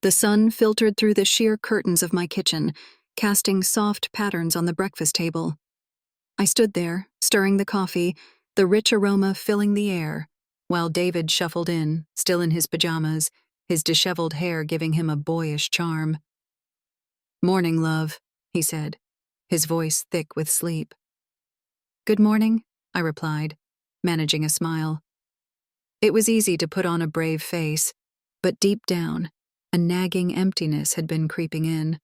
The sun filtered through the sheer curtains of my kitchen, casting soft patterns on the breakfast table. I stood there, stirring the coffee, the rich aroma filling the air, while David shuffled in, still in his pajamas, his disheveled hair giving him a boyish charm. "Morning, love," he said, his voice thick with sleep. "Good morning," I replied, managing a smile. It was easy to put on a brave face, but deep down, a nagging emptiness had been creeping in.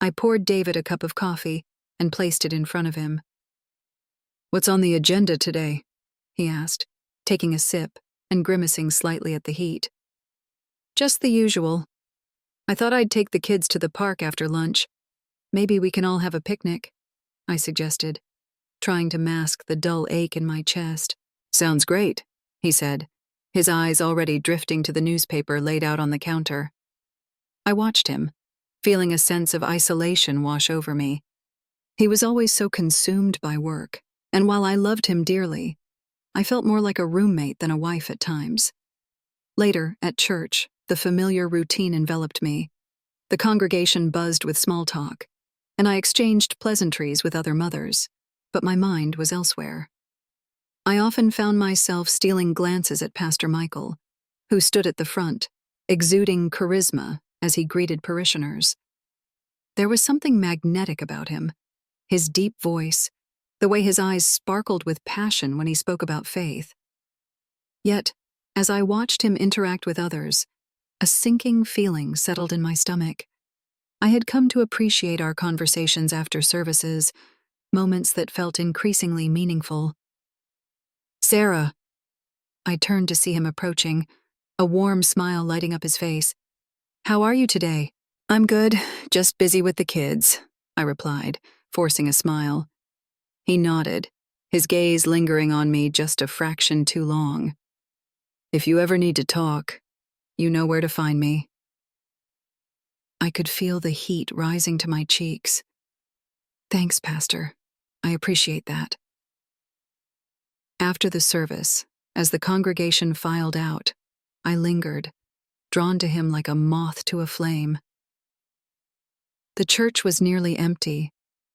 I poured David a cup of coffee and placed it in front of him. "What's on the agenda today?" he asked, taking a sip and grimacing slightly at the heat. "Just the usual. I thought I'd take the kids to the park after lunch. Maybe we can all have a picnic," I suggested, trying to mask the dull ache in my chest. "Sounds great," he said, his eyes already drifting to the newspaper laid out on the counter. I watched him, feeling a sense of isolation wash over me. He was always so consumed by work, and while I loved him dearly, I felt more like a roommate than a wife at times. Later, at church, the familiar routine enveloped me. The congregation buzzed with small talk, and I exchanged pleasantries with other mothers, but my mind was elsewhere. I often found myself stealing glances at Pastor Michael, who stood at the front, exuding charisma as he greeted parishioners. There was something magnetic about him, his deep voice, the way his eyes sparkled with passion when he spoke about faith. Yet, as I watched him interact with others, a sinking feeling settled in my stomach. I had come to appreciate our conversations after services, moments that felt increasingly meaningful. "Sarah." I turned to see him approaching, a warm smile lighting up his face. "How are you today?" "I'm good, just busy with the kids," I replied, forcing a smile. He nodded, his gaze lingering on me just a fraction too long. "If you ever need to talk, you know where to find me." I could feel the heat rising to my cheeks. "Thanks, Pastor. I appreciate that." After the service, as the congregation filed out, I lingered, drawn to him like a moth to a flame. The church was nearly empty,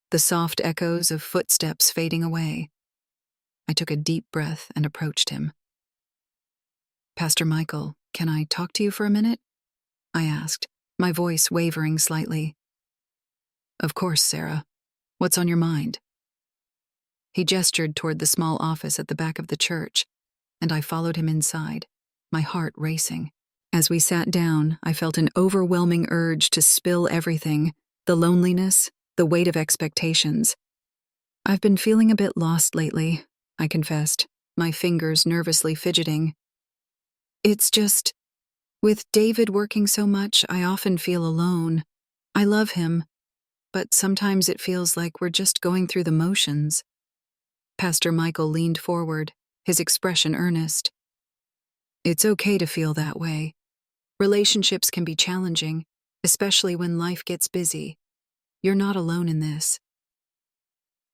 the soft echoes of footsteps fading away. I took a deep breath and approached him. "Pastor Michael, can I talk to you for a minute?" I asked, my voice wavering slightly. "Of course, Sarah. What's on your mind?" He gestured toward the small office at the back of the church, and I followed him inside, my heart racing. As we sat down, I felt an overwhelming urge to spill everything, the loneliness, the weight of expectations. "I've been feeling a bit lost lately," I confessed, my fingers nervously fidgeting. "It's just, with David working so much, I often feel alone. I love him, but sometimes it feels like we're just going through the motions." Pastor Michael leaned forward, his expression earnest. "It's okay to feel that way. Relationships can be challenging, especially when life gets busy. You're not alone in this."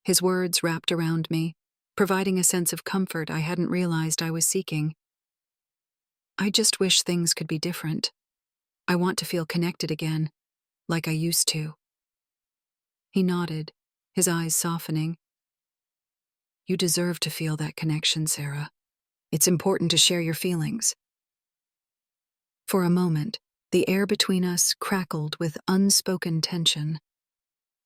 His words wrapped around me, providing a sense of comfort I hadn't realized I was seeking. "I just wish things could be different. I want to feel connected again, like I used to." He nodded, his eyes softening. "You deserve to feel that connection, Sarah. It's important to share your feelings." For a moment, the air between us crackled with unspoken tension.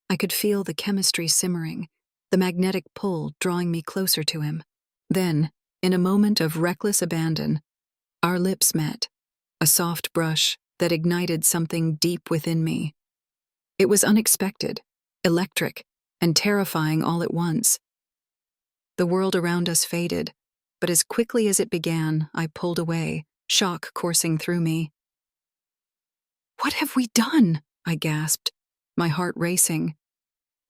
I could feel the chemistry simmering, the magnetic pull drawing me closer to him. Then, in a moment of reckless abandon, our lips met, a soft brush that ignited something deep within me. It was unexpected, electric, and terrifying all at once. The world around us faded, but as quickly as it began, I pulled away, shock coursing through me. "What have we done?" I gasped, my heart racing.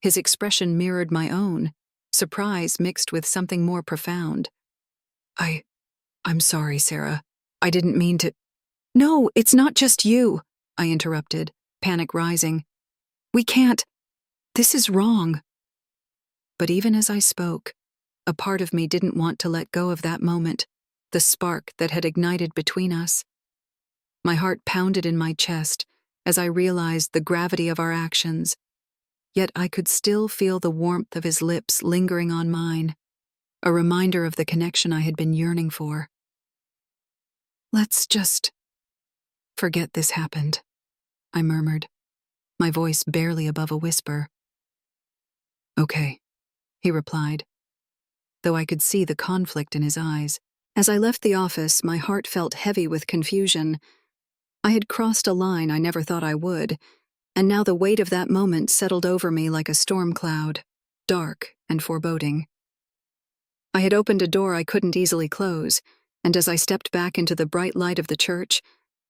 His expression mirrored my own, surprise mixed with something more profound. I'm sorry, Sarah. I didn't mean to." "No, it's not just you," I interrupted, panic rising. "We can't. This is wrong." But even as I spoke, a part of me didn't want to let go of that moment, the spark that had ignited between us. My heart pounded in my chest as I realized the gravity of our actions, yet I could still feel the warmth of his lips lingering on mine, a reminder of the connection I had been yearning for. "Let's just forget this happened," I murmured, my voice barely above a whisper. "Okay," he replied, though I could see the conflict in his eyes. As I left the office, my heart felt heavy with confusion. I had crossed a line I never thought I would, and now the weight of that moment settled over me like a storm cloud, dark and foreboding. I had opened a door I couldn't easily close, and as I stepped back into the bright light of the church,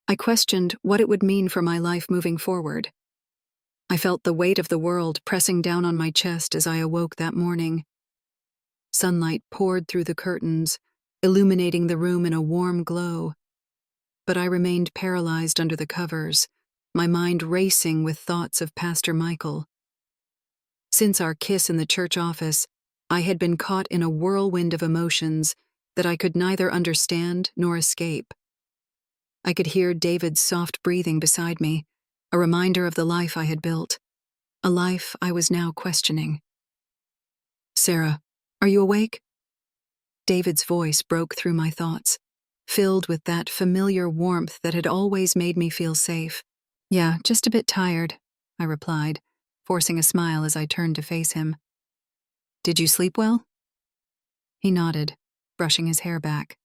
I questioned what it would mean for my life moving forward. I felt the weight of the world pressing down on my chest as I awoke that morning. Sunlight poured through the curtains, illuminating the room in a warm glow, but I remained paralyzed under the covers, my mind racing with thoughts of Pastor Michael. Since our kiss in the church office, I had been caught in a whirlwind of emotions that I could neither understand nor escape. I could hear David's soft breathing beside me, a reminder of the life I had built, a life I was now questioning. "Sarah, are you awake?" David's voice broke through my thoughts, filled with that familiar warmth that had always made me feel safe. "Yeah, just a bit tired," I replied, forcing a smile as I turned to face him. "Did you sleep well?" He nodded, brushing his hair back.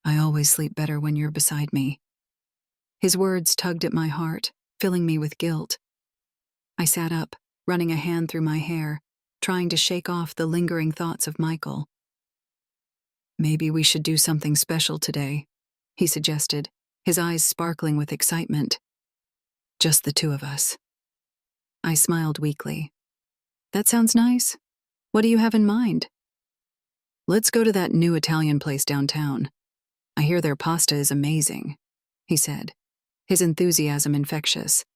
"I always sleep better when you're beside me." His words tugged at my heart, filling me with guilt. I sat up, running a hand through my hair, trying to shake off the lingering thoughts of Michael. "Maybe we should do something special today," he suggested, his eyes sparkling with excitement. "Just the two of us." I smiled weakly. "That sounds nice. What do you have in mind?" "Let's go to that new Italian place downtown. I hear their pasta is amazing," he said, his enthusiasm infectious.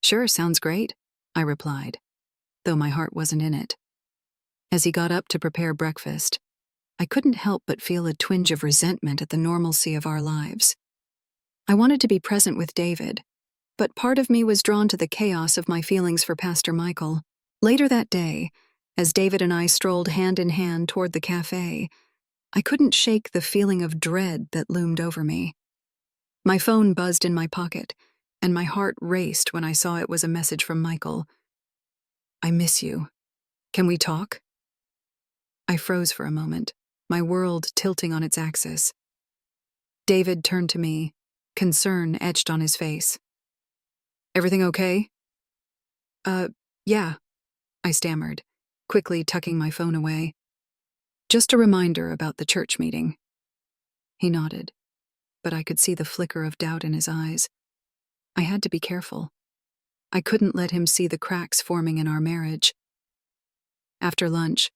"Sure, sounds great," I replied, though my heart wasn't in it. As he got up to prepare breakfast, I couldn't help but feel a twinge of resentment at the normalcy of our lives. I wanted to be present with David, but part of me was drawn to the chaos of my feelings for Pastor Michael. Later that day, as David and I strolled hand in hand toward the cafe, I couldn't shake the feeling of dread that loomed over me. My phone buzzed in my pocket, and my heart raced when I saw it was a message from Michael. "I miss you. Can we talk?" I froze for a moment, my world tilting on its axis. David turned to me, concern etched on his face. "Everything okay?" Yeah," I stammered, quickly tucking my phone away. "Just a reminder about the church meeting." He nodded, but I could see the flicker of doubt in his eyes. I had to be careful. I couldn't let him see the cracks forming in our marriage. After lunch,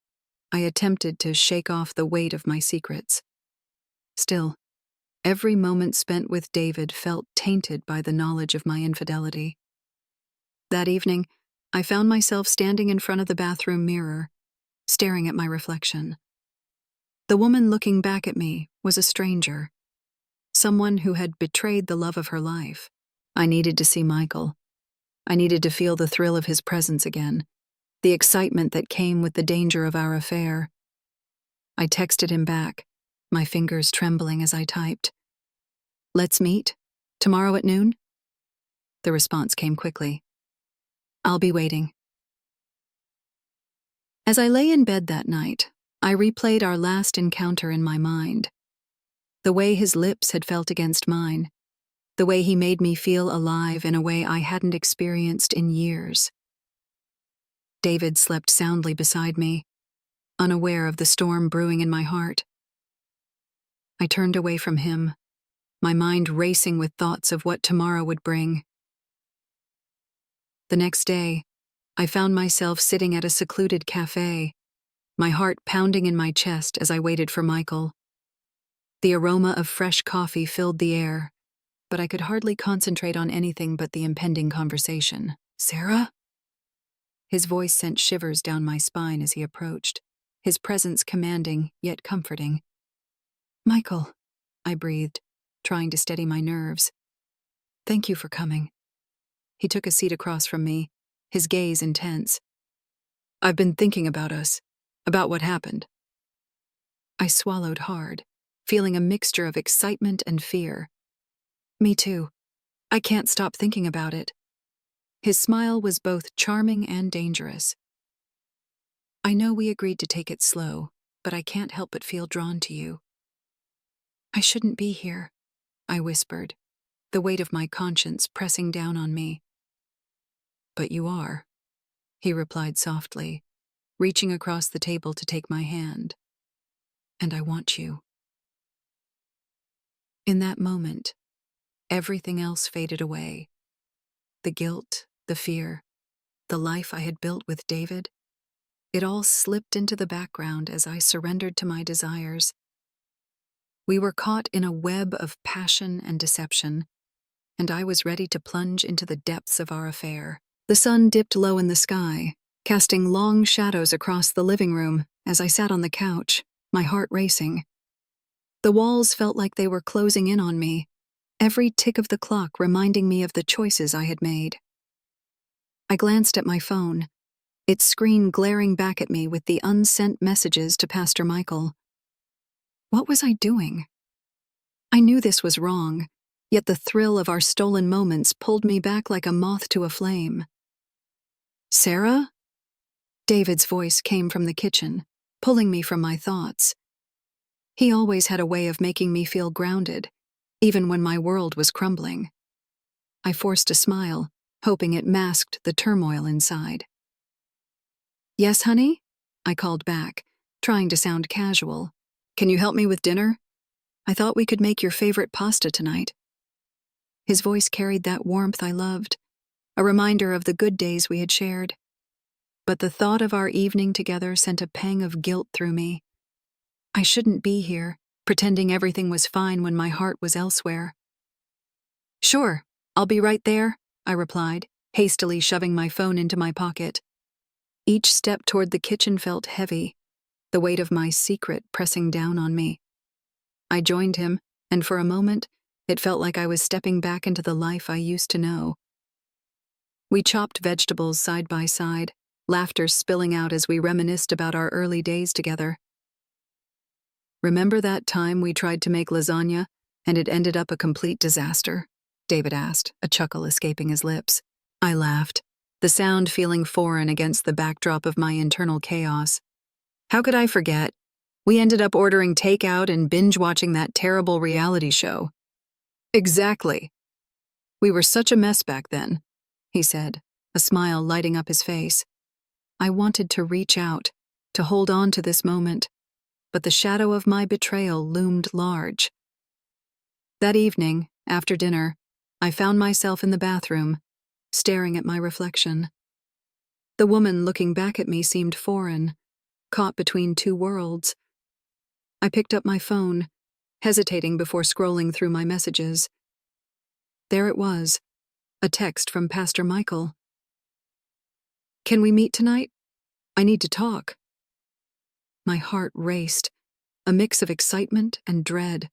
I attempted to shake off the weight of my secrets. Still, every moment spent with David felt tainted by the knowledge of my infidelity. That evening, I found myself standing in front of the bathroom mirror, staring at my reflection. The woman looking back at me was a stranger, someone who had betrayed the love of her life. I needed to see Michael. I needed to feel the thrill of his presence again, the excitement that came with the danger of our affair. I texted him back, my fingers trembling as I typed. "Let's meet? Tomorrow at noon?" The response came quickly. "I'll be waiting." As I lay in bed that night, I replayed our last encounter in my mind. The way his lips had felt against mine, the way he made me feel alive in a way I hadn't experienced in years. David slept soundly beside me, unaware of the storm brewing in my heart. I turned away from him, my mind racing with thoughts of what tomorrow would bring. The next day, I found myself sitting at a secluded cafe, my heart pounding in my chest as I waited for Michael. The aroma of fresh coffee filled the air, but I could hardly concentrate on anything but the impending conversation. "Sarah?" His voice sent shivers down my spine as he approached, his presence commanding yet comforting. "Michael," I breathed, trying to steady my nerves. "Thank you for coming." He took a seat across from me, his gaze intense. "I've been thinking about us, about what happened." I swallowed hard, feeling a mixture of excitement and fear. "Me too. I can't stop thinking about it." His smile was both charming and dangerous. "I know we agreed to take it slow, but I can't help but feel drawn to you." "I shouldn't be here," I whispered, the weight of my conscience pressing down on me. "But you are," he replied softly, reaching across the table to take my hand. "And I want you." In that moment, everything else faded away. The guilt, the fear, the life I had built with David, it all slipped into the background as I surrendered to my desires. We were caught in a web of passion and deception, and I was ready to plunge into the depths of our affair. The sun dipped low in the sky, casting long shadows across the living room as I sat on the couch, my heart racing. The walls felt like they were closing in on me, every tick of the clock reminding me of the choices I had made. I glanced at my phone, its screen glaring back at me with the unsent messages to Pastor Michael. What was I doing? I knew this was wrong, yet the thrill of our stolen moments pulled me back like a moth to a flame. "Sarah?" David's voice came from the kitchen, pulling me from my thoughts. He always had a way of making me feel grounded, even when my world was crumbling. I forced a smile, hoping it masked the turmoil inside. "Yes, honey?" I called back, trying to sound casual. "Can you help me with dinner? I thought we could make your favorite pasta tonight." His voice carried that warmth I loved, a reminder of the good days we had shared. But the thought of our evening together sent a pang of guilt through me. I shouldn't be here, pretending everything was fine when my heart was elsewhere. "Sure, I'll be right there," I replied, hastily shoving my phone into my pocket. Each step toward the kitchen felt heavy, the weight of my secret pressing down on me. I joined him, and for a moment, it felt like I was stepping back into the life I used to know. We chopped vegetables side by side, laughter spilling out as we reminisced about our early days together. "Remember that time we tried to make lasagna, and it ended up a complete disaster?" David asked, a chuckle escaping his lips. I laughed, the sound feeling foreign against the backdrop of my internal chaos. "How could I forget? We ended up ordering takeout and binge-watching that terrible reality show." "Exactly. We were such a mess back then," he said, a smile lighting up his face. I wanted to reach out, to hold on to this moment, but the shadow of my betrayal loomed large. That evening, after dinner, I found myself in the bathroom, staring at my reflection. The woman looking back at me seemed foreign, caught between two worlds. I picked up my phone, hesitating before scrolling through my messages. There it was, a text from Pastor Michael. "Can we meet tonight? I need to talk." My heart raced, a mix of excitement and dread.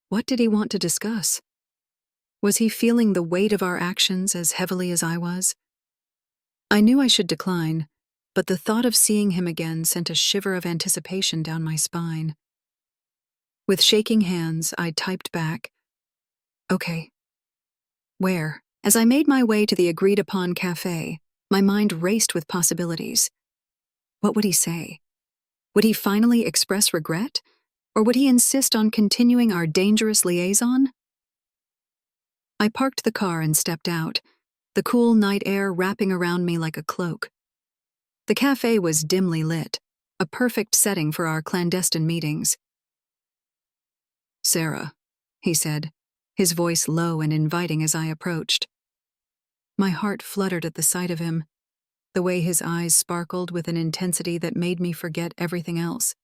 What did he want to discuss? Was he feeling the weight of our actions as heavily as I was? I knew I should decline, but the thought of seeing him again sent a shiver of anticipation down my spine. With shaking hands, I typed back, "Okay." "Where?" As I made my way to the agreed-upon cafe, my mind raced with possibilities. What would he say? Would he finally express regret? Or would he insist on continuing our dangerous liaison? I parked the car and stepped out, the cool night air wrapping around me like a cloak. The cafe was dimly lit, a perfect setting for our clandestine meetings. "Sarah," he said, his voice low and inviting as I approached. My heart fluttered at the sight of him, the way his eyes sparkled with an intensity that made me forget everything else.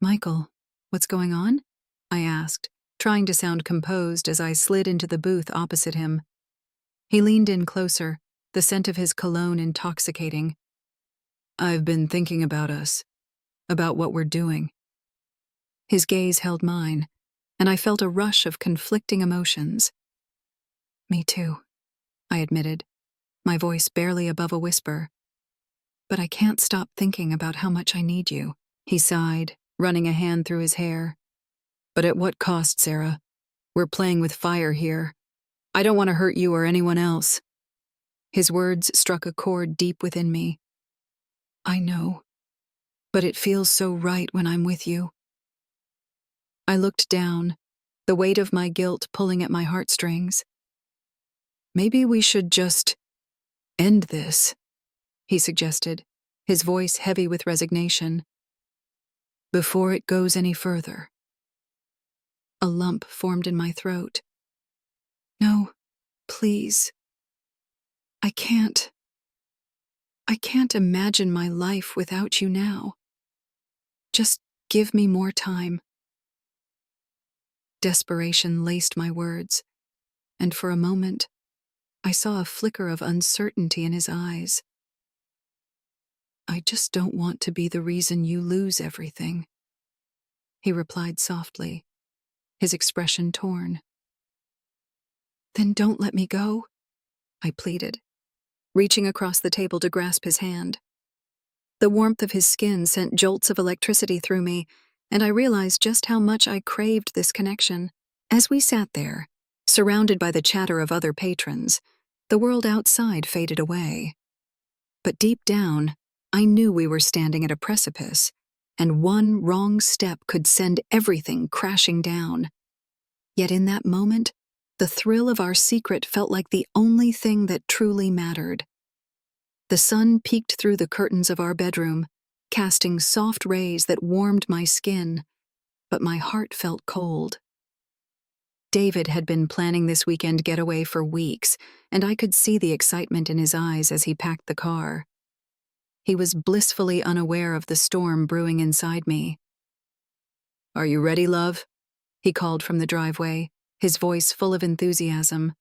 "Michael, what's going on?" I asked, trying to sound composed as I slid into the booth opposite him. He leaned in closer, the scent of his cologne intoxicating. "I've been thinking about us, about what we're doing." His gaze held mine, and I felt a rush of conflicting emotions. "Me too," I admitted, my voice barely above a whisper. "But I can't stop thinking about how much I need you." He sighed, running a hand through his hair. "But at what cost, Sarah? We're playing with fire here. I don't want to hurt you or anyone else." His words struck a chord deep within me. "I know, but it feels so right when I'm with you." I looked down, the weight of my guilt pulling at my heartstrings. "Maybe we should just end this," he suggested, his voice heavy with resignation. "Before it goes any further." A lump formed in my throat. "No, please. I can't. I can't imagine my life without you now. Just give me more time." Desperation laced my words, and for a moment, I saw a flicker of uncertainty in his eyes. "I just don't want to be the reason you lose everything," he replied softly, his expression torn. "Then don't let me go," I pleaded, reaching across the table to grasp his hand. The warmth of his skin sent jolts of electricity through me, and I realized just how much I craved this connection. As we sat there, surrounded by the chatter of other patrons, the world outside faded away. But deep down, I knew we were standing at a precipice, and one wrong step could send everything crashing down. Yet in that moment, the thrill of our secret felt like the only thing that truly mattered. The sun peeked through the curtains of our bedroom, casting soft rays that warmed my skin, but my heart felt cold. David had been planning this weekend getaway for weeks, and I could see the excitement in his eyes as he packed the car. He was blissfully unaware of the storm brewing inside me. "Are you ready, love?" he called from the driveway, his voice full of enthusiasm.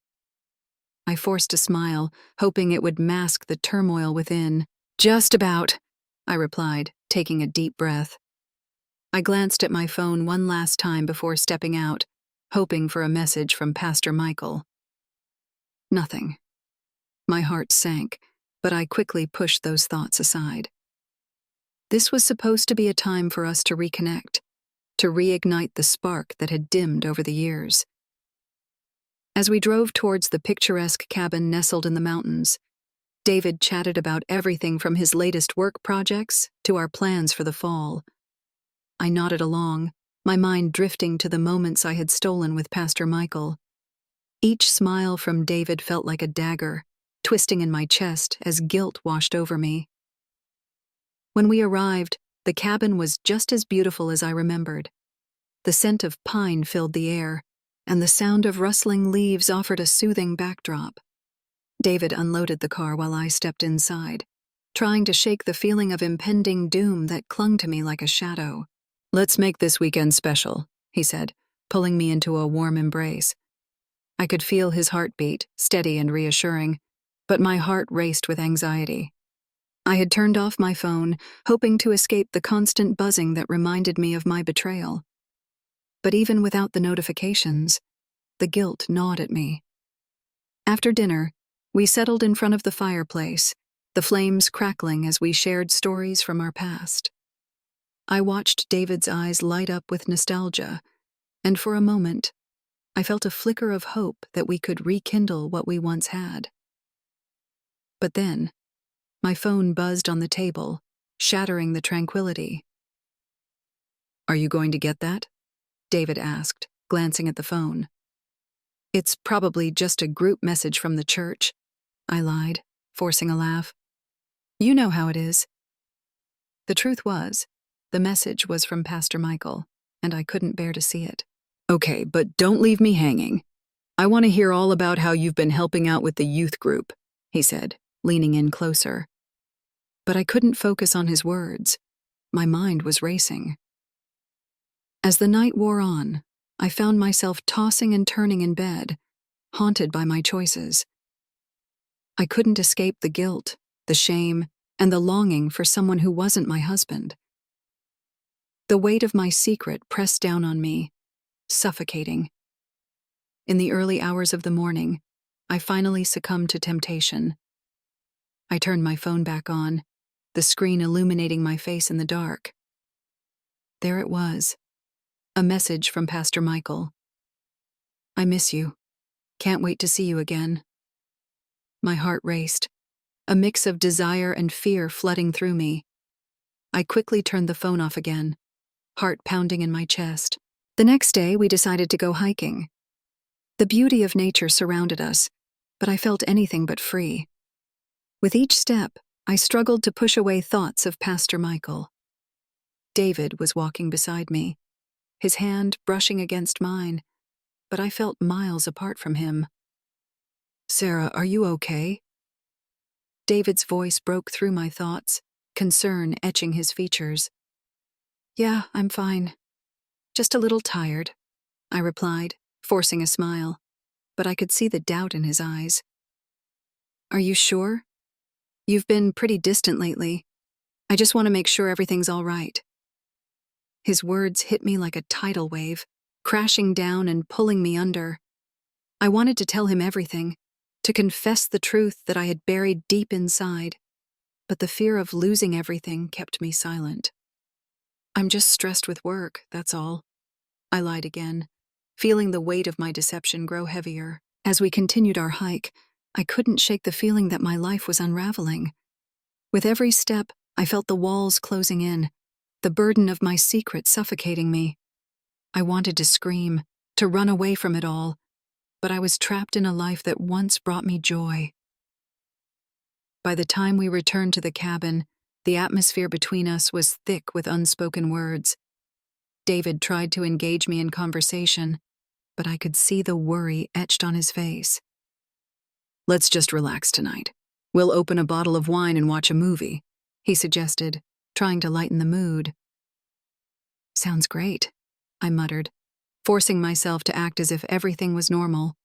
I forced a smile, hoping it would mask the turmoil within. "Just about," I replied, taking a deep breath. I glanced at my phone one last time before stepping out, hoping for a message from Pastor Michael. Nothing. My heart sank, but I quickly pushed those thoughts aside. This was supposed to be a time for us to reconnect, to reignite the spark that had dimmed over the years. As we drove towards the picturesque cabin nestled in the mountains, David chatted about everything from his latest work projects to our plans for the fall. I nodded along, my mind drifting to the moments I had stolen with Pastor Michael. Each smile from David felt like a dagger, twisting in my chest as guilt washed over me. When we arrived, the cabin was just as beautiful as I remembered. The scent of pine filled the air, and the sound of rustling leaves offered a soothing backdrop. David unloaded the car while I stepped inside, trying to shake the feeling of impending doom that clung to me like a shadow. "Let's make this weekend special," he said, pulling me into a warm embrace. I could feel his heartbeat, steady and reassuring, but my heart raced with anxiety. I had turned off my phone, hoping to escape the constant buzzing that reminded me of my betrayal. But even without the notifications, the guilt gnawed at me. After dinner, we settled in front of the fireplace, the flames crackling as we shared stories from our past. I watched David's eyes light up with nostalgia, and for a moment, I felt a flicker of hope that we could rekindle what we once had. But then, my phone buzzed on the table, shattering the tranquility. "Are you going to get that?" David asked, glancing at the phone. "It's probably just a group message from the church," I lied, forcing a laugh. "You know how it is." The truth was, the message was from Pastor Michael, and I couldn't bear to see it. "Okay, but don't leave me hanging. I want to hear all about how you've been helping out with the youth group," he said, leaning in closer. But I couldn't focus on his words. My mind was racing. As the night wore on, I found myself tossing and turning in bed, haunted by my choices. I couldn't escape the guilt, the shame, and the longing for someone who wasn't my husband. The weight of my secret pressed down on me, suffocating. In the early hours of the morning, I finally succumbed to temptation. I turned my phone back on, the screen illuminating my face in the dark. There it was, a message from Pastor Michael. "I miss you. Can't wait to see you again." My heart raced, a mix of desire and fear flooding through me. I quickly turned the phone off again, heart pounding in my chest. The next day, we decided to go hiking. The beauty of nature surrounded us, but I felt anything but free. With each step, I struggled to push away thoughts of Pastor Michael. David was walking beside me, his hand brushing against mine, but I felt miles apart from him. "Sarah, are you okay?" David's voice broke through my thoughts, concern etching his features. "Yeah, I'm fine. Just a little tired," I replied, forcing a smile, but I could see the doubt in his eyes. "Are you sure? You've been pretty distant lately. I just want to make sure everything's all right." His words hit me like a tidal wave, crashing down and pulling me under. I wanted to tell him everything, to confess the truth that I had buried deep inside, but the fear of losing everything kept me silent. "I'm just stressed with work, that's all," I lied again, feeling the weight of my deception grow heavier. As we continued our hike, I couldn't shake the feeling that my life was unraveling. With every step, I felt the walls closing in, the burden of my secret suffocating me. I wanted to scream, to run away from it all, but I was trapped in a life that once brought me joy. By the time we returned to the cabin, the atmosphere between us was thick with unspoken words. David tried to engage me in conversation, but I could see the worry etched on his face. "Let's just relax tonight. We'll open a bottle of wine and watch a movie," he suggested, trying to lighten the mood. "Sounds great," I muttered, forcing myself to act as if everything was normal.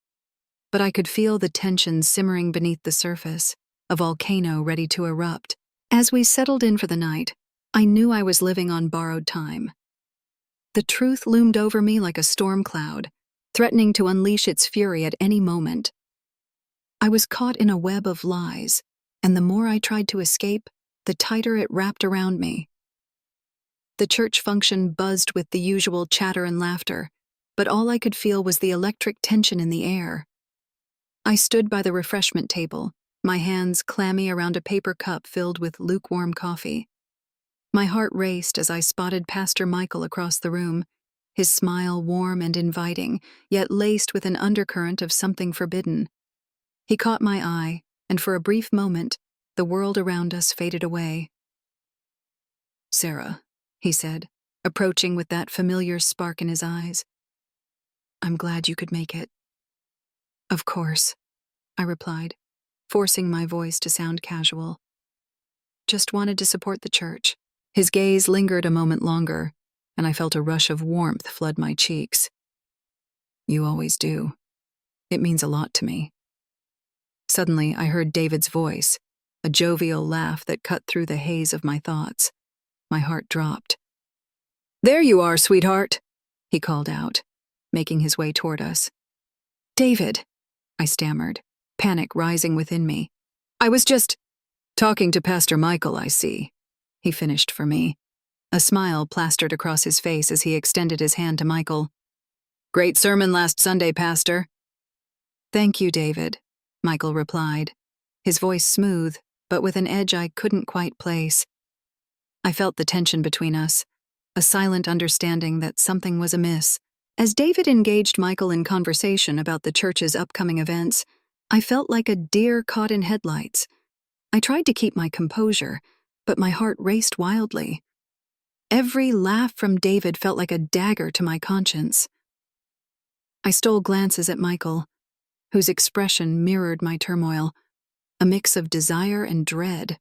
But I could feel the tension simmering beneath the surface, a volcano ready to erupt. As we settled in for the night, I knew I was living on borrowed time. The truth loomed over me like a storm cloud, threatening to unleash its fury at any moment. I was caught in a web of lies, and the more I tried to escape, the tighter it wrapped around me. The church function buzzed with the usual chatter and laughter, but all I could feel was the electric tension in the air. I stood by the refreshment table, my hands clammy around a paper cup filled with lukewarm coffee. My heart raced as I spotted Pastor Michael across the room, his smile warm and inviting, yet laced with an undercurrent of something forbidden. He caught my eye, and for a brief moment, the world around us faded away. "Sarah," he said, approaching with that familiar spark in his eyes. "I'm glad you could make it." "Of course," I replied, forcing my voice to sound casual. "Just wanted to support the church." His gaze lingered a moment longer, and I felt a rush of warmth flood my cheeks. "You always do. It means a lot to me." Suddenly, I heard David's voice, a jovial laugh that cut through the haze of my thoughts. My heart dropped. "There you are, sweetheart," he called out, making his way toward us. "David," I stammered, panic rising within me. "I was just talking to Pastor Michael, I see," he finished for me. A smile plastered across his face as he extended his hand to Michael. "Great sermon last Sunday, Pastor." "Thank you, David," Michael replied, his voice smooth, but with an edge I couldn't quite place. I felt the tension between us, a silent understanding that something was amiss. As David engaged Michael in conversation about the church's upcoming events, I felt like a deer caught in headlights. I tried to keep my composure, but my heart raced wildly. Every laugh from David felt like a dagger to my conscience. I stole glances at Michael, whose expression mirrored my turmoil, a mix of desire and dread.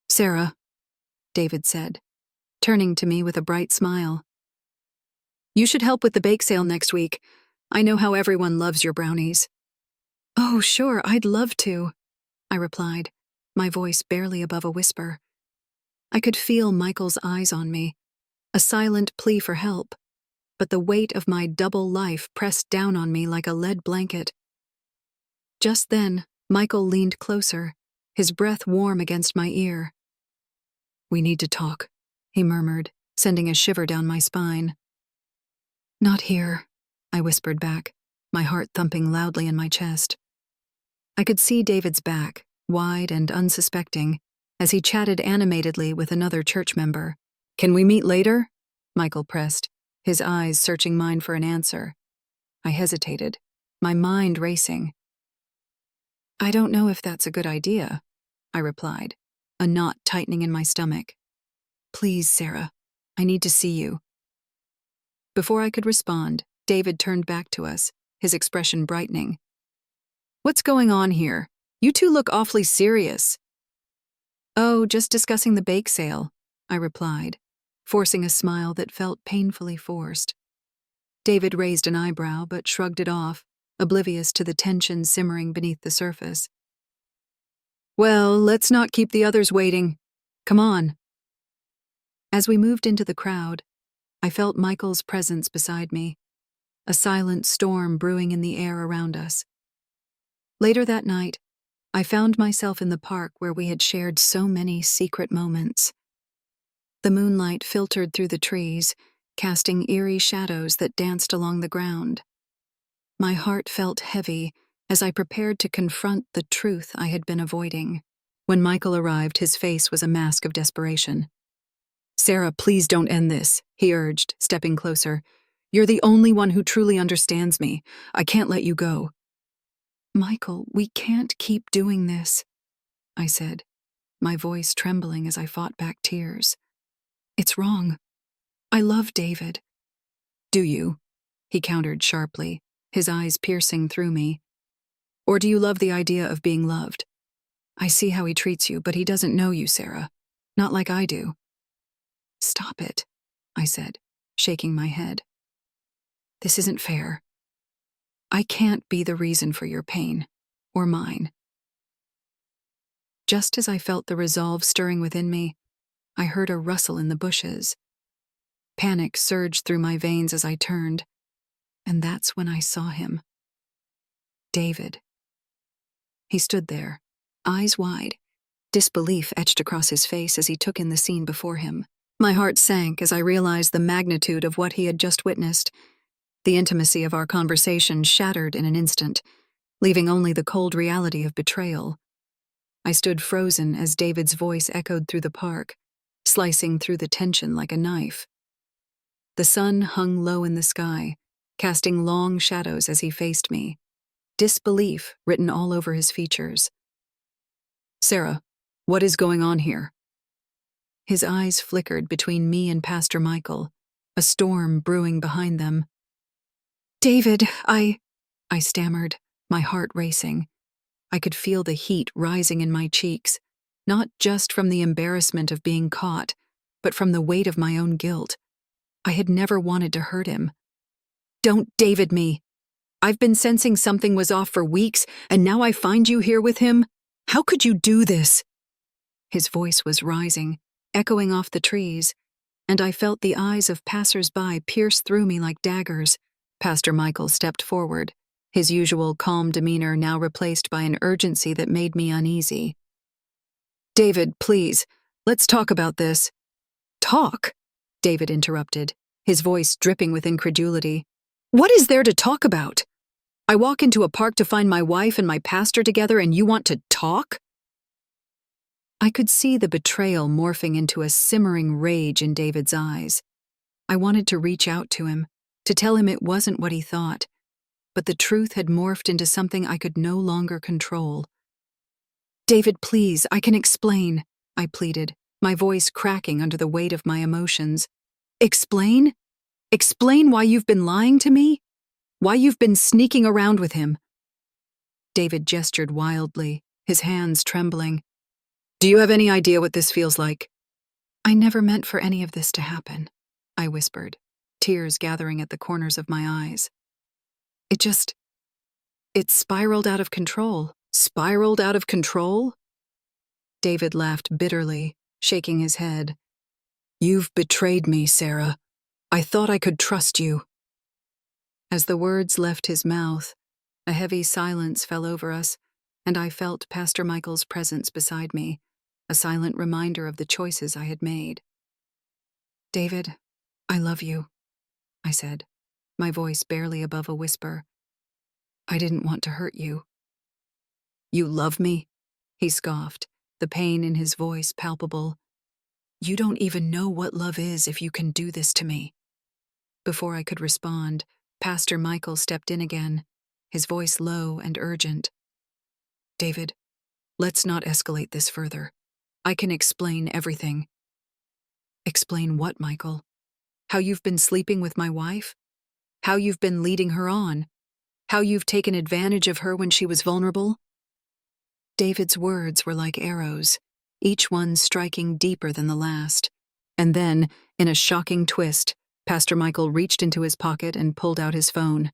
"Sarah," David said, turning to me with a bright smile. "You should help with the bake sale next week. I know how everyone loves your brownies." "Oh, sure, I'd love to," I replied, my voice barely above a whisper. I could feel Michael's eyes on me, a silent plea for help. but the weight of my double life pressed down on me like a lead blanket. Just then, Michael leaned closer, his breath warm against my ear. "We need to talk," he murmured, sending a shiver down my spine. "Not here," I whispered back, my heart thumping loudly in my chest. I could see David's back, wide and unsuspecting, as he chatted animatedly with another church member. "Can we meet later?" Michael pressed, his eyes searching mine for an answer. I hesitated, my mind racing. "I don't know if that's a good idea," I replied, a knot tightening in my stomach. "Please, Sarah, I need to see you." Before I could respond, David turned back to us, his expression brightening. "What's going on here? You two look awfully serious." "Oh, just discussing the bake sale," I replied, forcing a smile that felt painfully forced. David raised an eyebrow but shrugged it off, oblivious to the tension simmering beneath the surface. "Well, let's not keep the others waiting. Come on." As we moved into the crowd, I felt Michael's presence beside me, a silent storm brewing in the air around us. Later that night, I found myself in the park where we had shared so many secret moments. The moonlight filtered through the trees, casting eerie shadows that danced along the ground. My heart felt heavy as I prepared to confront the truth I had been avoiding. When Michael arrived, his face was a mask of desperation. "Sarah, please don't end this," he urged, stepping closer. "You're the only one who truly understands me. I can't let you go." "Michael, we can't keep doing this," I said, my voice trembling as I fought back tears. "It's wrong. I love David." "Do you?" he countered sharply, his eyes piercing through me. "Or do you love the idea of being loved? I see how he treats you, but he doesn't know you, Sarah. Not like I do." "Stop it," I said, shaking my head. "This isn't fair. I can't be the reason for your pain, or mine." Just as I felt the resolve stirring within me, I heard a rustle in the bushes. Panic surged through my veins as I turned, and that's when I saw him. David. He stood there, eyes wide, disbelief etched across his face as he took in the scene before him. My heart sank as I realized the magnitude of what he had just witnessed. The intimacy of our conversation shattered in an instant, leaving only the cold reality of betrayal. I stood frozen as David's voice echoed through the park, slicing through the tension like a knife. The sun hung low in the sky, casting long shadows as he faced me, disbelief written all over his features. "Sarah, what is going on here?" His eyes flickered between me and Pastor Michael, a storm brewing behind them. "David, I stammered, my heart racing. I could feel the heat rising in my cheeks, not just from the embarrassment of being caught, but from the weight of my own guilt. I had never wanted to hurt him. "Don't David me. I've been sensing something was off for weeks, and now I find you here with him? How could you do this?" His voice was rising, echoing off the trees, and I felt the eyes of passers-by pierce through me like daggers. Pastor Michael stepped forward, his usual calm demeanor now replaced by an urgency that made me uneasy. "David, please, let's talk about this." "Talk?" David interrupted, his voice dripping with incredulity. "What is there to talk about? I walk into a park to find my wife and my pastor together, and you want to talk?" I could see the betrayal morphing into a simmering rage in David's eyes. I wanted to reach out to him, to tell him it wasn't what he thought, but the truth had morphed into something I could no longer control. "David, please, I can explain," I pleaded, my voice cracking under the weight of my emotions. "Explain? Explain why you've been lying to me? Why you've been sneaking around with him?" David gestured wildly, his hands trembling. "Do you have any idea what this feels like?" "I never meant for any of this to happen," I whispered, tears gathering at the corners of my eyes. It spiraled out of control." "Spiraled out of control?" David laughed bitterly, shaking his head. "You've betrayed me, Sarah. I thought I could trust you." As the words left his mouth, a heavy silence fell over us, and I felt Pastor Michael's presence beside me, a silent reminder of the choices I had made. "David, I love you," I said, my voice barely above a whisper. "I didn't want to hurt you." "You love me?" he scoffed, the pain in his voice palpable. "You don't even know what love is if you can do this to me." Before I could respond, Pastor Michael stepped in again, his voice low and urgent. "David, let's not escalate this further. I can explain everything." "Explain what, Michael? How you've been sleeping with my wife? How you've been leading her on? How you've taken advantage of her when she was vulnerable?" David's words were like arrows, each one striking deeper than the last. And then, in a shocking twist, Pastor Michael reached into his pocket and pulled out his phone.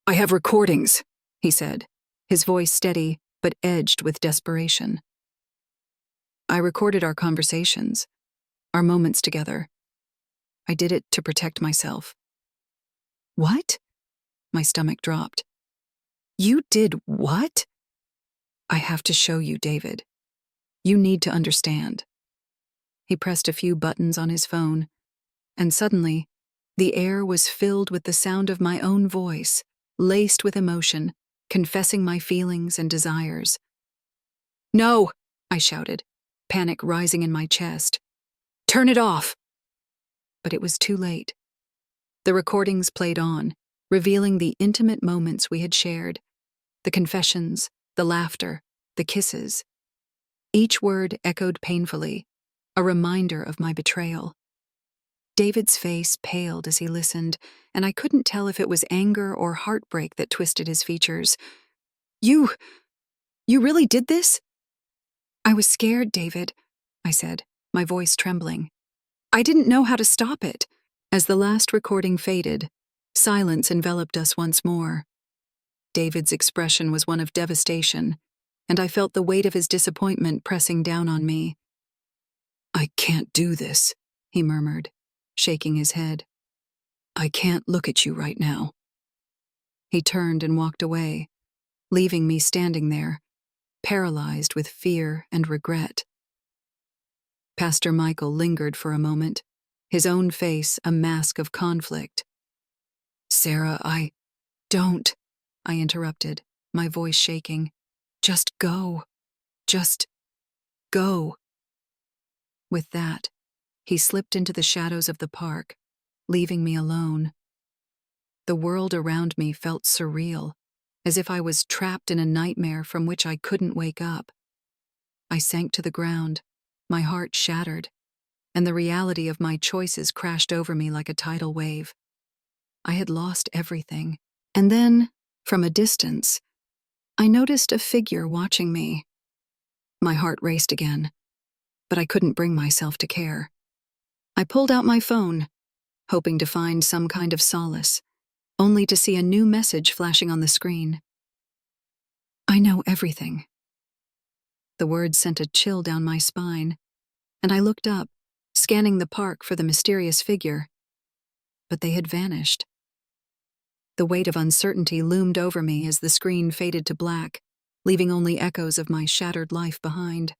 "I have recordings," he said, his voice steady but edged with desperation. "I recorded our conversations, our moments together. I did it to protect myself." "What?" My stomach dropped. "You did what?" "I have to show you, David. You need to understand." He pressed a few buttons on his phone, and suddenly, the air was filled with the sound of my own voice, laced with emotion, confessing my feelings and desires. "No!" I shouted, panic rising in my chest. "Turn it off!" But it was too late. The recordings played on, revealing the intimate moments we had shared, the confessions, the laughter, the kisses. Each word echoed painfully, a reminder of my betrayal. David's face paled as he listened, and I couldn't tell if it was anger or heartbreak that twisted his features. You really did this?" "I was scared, David," I said, my voice trembling. "I didn't know how to stop it." As the last recording faded, silence enveloped us once more. David's expression was one of devastation, and I felt the weight of his disappointment pressing down on me. "I can't do this," he murmured, shaking his head. "I can't look at you right now." He turned and walked away, leaving me standing there, paralyzed with fear and regret. Pastor Michael lingered for a moment, his own face a mask of conflict. "Sarah, don't," I interrupted, my voice shaking. "Just go. Just go." With that, he slipped into the shadows of the park, leaving me alone. The world around me felt surreal, as if I was trapped in a nightmare from which I couldn't wake up. I sank to the ground, my heart shattered, and the reality of my choices crashed over me like a tidal wave. I had lost everything. And then, from a distance, I noticed a figure watching me. My heart raced again, but I couldn't bring myself to care. I pulled out my phone, hoping to find some kind of solace, only to see a new message flashing on the screen. "I know everything." The words sent a chill down my spine, and I looked up, scanning the park for the mysterious figure. But they had vanished. The weight of uncertainty loomed over me as the screen faded to black, leaving only echoes of my shattered life behind.